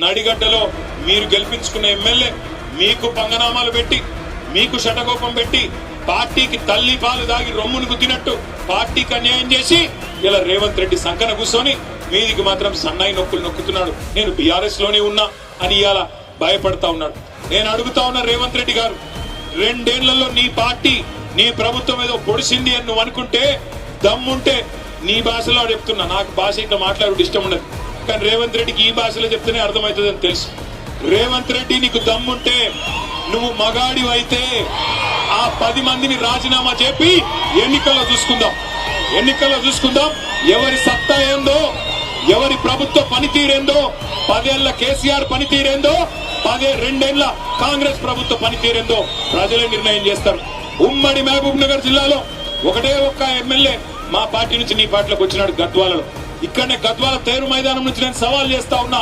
నడిగడ్డలో మీరు గెలిపించుకున్న ఎమ్మెల్యే మీకు పంగనామాలు పెట్టి మీకు శటకోపం పెట్టి పార్టీకి తల్లి పాలు దాగి రొమ్మును గుద్దినట్టు పార్టీకి అన్యాయం చేసి ఇలా రేవంత్ రెడ్డి సంకన కూర్చొని మీదికి మాత్రం సన్నాయి నొక్కులు నొక్కుతున్నాడు. నేను బీఆర్ఎస్ లోనే ఉన్నా అని ఇవాళ భయపడతా ఉన్నాడు. నేను అడుగుతా ఉన్నా రేవంత్ రెడ్డి గారు, 2 ఏళ్లలో నీ పార్టీ నీ ప్రభుత్వం ఏదో పొడిసింది అని నువ్వు అనుకుంటే దమ్ముంటే నీ భాషలో చెప్తున్నా. నాకు భాష ఇట్లా మాట్లాడు ఇష్టం ఉండదు, కానీ రేవంత్ రెడ్డికి ఈ భాషలో చెప్తేనే అర్థమవుతుంది అని తెలుసు. రేవంత్ రెడ్డి నీకు దమ్ముంటే నువ్వు మగాడి అయితే ఆ 10 మందిని రాజీనామా చెప్పి ఎన్నికల్లో చూసుకుందాం ఎవరి సత్తా ఏందో, ఎవరి ప్రభుత్వ పనితీరేందో, 10 ఏళ్ల కేసీఆర్ పనితీరేందో, 2 ఏళ్ల కాంగ్రెస్ ప్రభుత్వ పనితీరేందో ప్రజలే నిర్ణయం చేస్తారు. ఉమ్మడి మహబూబ్ నగర్ జిల్లాలో ఒకటే ఒక్క ఎమ్మెల్యే మా పార్టీ నుంచి నీ పార్టీలోకి వచ్చినాడు గద్వాలలో. ఇక్కడనే గద్వాల తేరు మైదానం నుంచి నేను సవాల్ చేస్తా ఉన్నా,